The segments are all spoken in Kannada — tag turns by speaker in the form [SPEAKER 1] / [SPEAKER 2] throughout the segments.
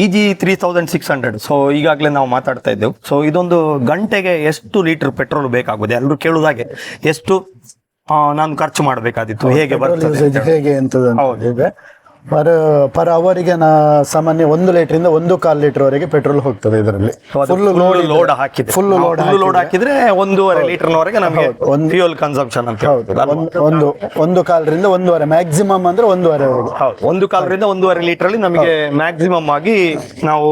[SPEAKER 1] EG 3600. ಸೊ ಈಗಾಗಲೇ ನಾವು ಮಾತಾಡ್ತಾ ಇದ್ದೆವು. ಸೊ ಇದೊಂದು ಗಂಟೆಗೆ ಎಷ್ಟು ಲೀಟರ್ ಪೆಟ್ರೋಲ್ ಬೇಕಾಗುತ್ತೆ? ಎಲ್ಲರೂ ಕೇಳುವುದಾಗೆ ಎಷ್ಟು ನಾನು ಖರ್ಚು ಮಾಡಬೇಕಾದಿತ್ತು, ಹೇಗೆ ಬರ್ತದೆ,
[SPEAKER 2] ಹೇಗೆ ಅಂತದೆ ಪರ್ ಅವರಿಗೆ ಸಾಮಾನ್ಯ 1 ಲೀಟರ್ 1.25 ಲೀಟರ್ ವರೆಗೆ ಪೆಟ್ರೋಲ್ ಹೋಗ್ತದೆ ಇದರಲ್ಲಿ.
[SPEAKER 1] ಫುಲ್ ಲೋಡ್ ಹಾಕಿದ್ರೆ
[SPEAKER 2] ಫುಲ್ ಲೋಡ್
[SPEAKER 1] ಹಾಕಿದ್ರೆ 1.5 ಲೀಟರ್ನವರೆಗೆ ನಮಗೆ ಫ್ಯೂಯಲ್ ಕನ್ಸಂಪ್ಷನ್ ಅಂತ
[SPEAKER 2] ಒಂದು 1.25 1.5 ಮ್ಯಾಕ್ಸಿಮಮ್ ಅಂದ್ರೆ 1.5
[SPEAKER 1] 1.25 1.5 ಲೀಟರ್ ಅಲ್ಲಿ ನಮಗೆ ಮ್ಯಾಕ್ಸಿಮಮ್ ಆಗಿ ನಾವು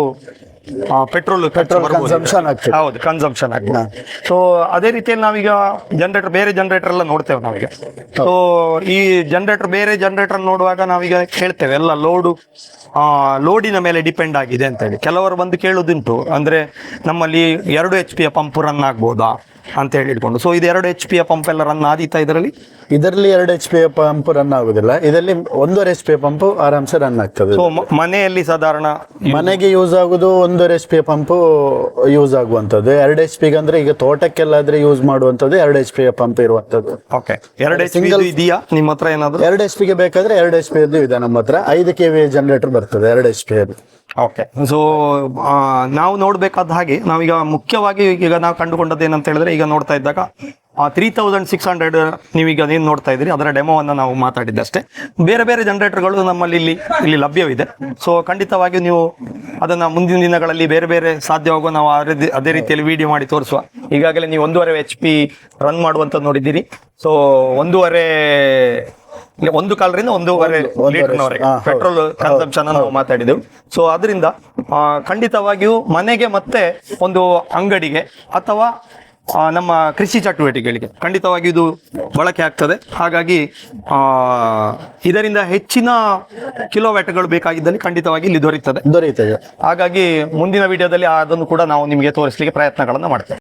[SPEAKER 1] ಪೆಟ್ರೋಲ್
[SPEAKER 2] ಕನ್ಸಂಪ್ಷನ್ ಆಗ್ತದೆ.
[SPEAKER 1] ಹೌದು, ಕನ್ಸಂಪ್ಷನ್ ಆಗ್ತದೆ. ಸೊ ಅದೇ ರೀತಿಯಲ್ಲಿ ನಾವೀಗ ಬೇರೆ ಜನರೇಟರ್ ಎಲ್ಲ ನೋಡ್ತೇವೆ ನಾವೀಗ. ಸೊ ಈ ಬೇರೆ ಜನರೇಟರ್ ನೋಡುವಾಗ ನಾವೀಗ ಹೇಳ್ತೇವೆ ಎಲ್ಲ ಲೋಡಿನ ಮೇಲೆ ಡಿಪೆಂಡ್ ಆಗಿದೆ ಅಂತ ಹೇಳಿ. ಕೆಲವರು ಬಂದು ಕೇಳುದುಂಟು, ಅಂದ್ರೆ ನಮ್ಮಲ್ಲಿ 2 HP ಪಂಪ್ ರನ್ ಆಗ್ಬೋದಾ ಅಂತ ಹೇಳಿ ಇಟ್ಕೊಂಡು. ಸೊ ಇದು 2 HP ಪಂಪ್ ಎಲ್ಲ ರನ್ ಆದೀತಾ ಇದರಲ್ಲಿ
[SPEAKER 2] 2 HP ಪಂಪ್ ರನ್ ಆಗುದಿಲ್ಲ. ಇದರಲ್ಲಿ 1.5 HP ಪಂಪ್ ಆರಾಮ್ಸೆ ರನ್ ಆಗ್ತದೆ.
[SPEAKER 1] ಸೊ ಮನೆಯಲ್ಲಿ ಸಾಧಾರಣ
[SPEAKER 2] ಮನೆಗೆ ಯೂಸ್ ಆಗುದು 1.5 HP ಪಂಪ್ ಯೂಸ್ ಆಗುವಂತದ್ದು. 2 HP ಅಂದ್ರೆ ಈಗ ತೋಟಕ್ಕೆಲ್ಲಾದ್ರೆ ಯೂಸ್ ಮಾಡುವಂತದ್ದು 2 HP ಪಂಪ್ ಇರುವಂತದ್ದು.
[SPEAKER 1] ಓಕೆ, 2 HP ಇದೆಯಾ ನಿಮ್ಮ ಹತ್ರ? ಏನಾದ್ರು
[SPEAKER 2] 2 HP ಗೆ ಬೇಕಾದ್ರೆ 2 HP ಇದೆ ನಮ್ಮ ಹತ್ರ. 5 kV ಜನರೇಟರ್ ಬರ್ತದೆ 2 HP ಅಲ್ಲಿ.
[SPEAKER 1] ಓಕೆ, ಸೊ ನಾವು ನೋಡ್ಬೇಕಾದ ಹಾಗೆ ನಾವೀಗ ಮುಖ್ಯವಾಗಿ ಈಗ ನಾವು ಕಂಡುಕೊಂಡದ್ದು ಏನಂತ ಹೇಳಿದ್ರೆ, ಈಗ ನೋಡ್ತಾ ಇದ್ದಾಗ 3600 ನೀವೀಗ ಏನು ನೋಡ್ತಾ ಇದ್ದೀರಿ ಅದರ ಡೆಮೋವನ್ನು ನಾವು ಮಾತಾಡಿದ್ದಷ್ಟೇ. ಬೇರೆ ಬೇರೆ ಜನರೇಟರ್ಗಳು ನಮ್ಮಲ್ಲಿ ಇಲ್ಲಿ ಲಭ್ಯವಿದೆ. ಸೊ ಖಂಡಿತವಾಗಿ ನೀವು ಅದನ್ನು ಮುಂದಿನ ದಿನಗಳಲ್ಲಿ ಬೇರೆ ಬೇರೆ ಸಾಧ್ಯವಾಗುವ ನಾವು ಅದೇ ರೀತಿಯಲ್ಲಿ ವಿಡಿಯೋ ಮಾಡಿ ತೋರಿಸುವ. ಈಗಾಗಲೇ ನೀವು 1.5 HP ರನ್ ಮಾಡುವಂಥದ್ದು ನೋಡಿದ್ದೀರಿ. ಸೊ 1.5 1.25 1.5 ಲೀಟರ್ನವರೆಗೆ ಪೆಟ್ರೋಲ್ ಕನ್ಸಂಪ್ಷನ್ ನಾವು ಮಾತಾಡಿದೆವು. ಸೊ ಅದರಿಂದ ಖಂಡಿತವಾಗಿಯೂ ಮನೆಗೆ ಮತ್ತೆ ಒಂದು ಅಂಗಡಿಗೆ ಅಥವಾ ನಮ್ಮ ಕೃಷಿ ಚಟುವಟಿಕೆಗಳಿಗೆ ಖಂಡಿತವಾಗಿ ಇದು ಬಳಕೆ ಆಗ್ತದೆ. ಹಾಗಾಗಿ ಇದರಿಂದ ಹೆಚ್ಚಿನ ಕಿಲೋವ್ಯಾಟ್ಗಳು ಬೇಕಾಗಿದ್ದಲ್ಲಿ ಖಂಡಿತವಾಗಿ ಇಲ್ಲಿ ದೊರೆಯುತ್ತದೆ.
[SPEAKER 2] ದೊರೆಯುತ್ತದೆ.
[SPEAKER 1] ಹಾಗಾಗಿ ಮುಂದಿನ ವಿಡಿಯೋದಲ್ಲಿ ಅದನ್ನು ಕೂಡ ನಾವು ನಿಮಗೆ ತೋರಿಸಲಿಕ್ಕೆ ಪ್ರಯತ್ನಗಳನ್ನು ಮಾಡ್ತೇವೆ.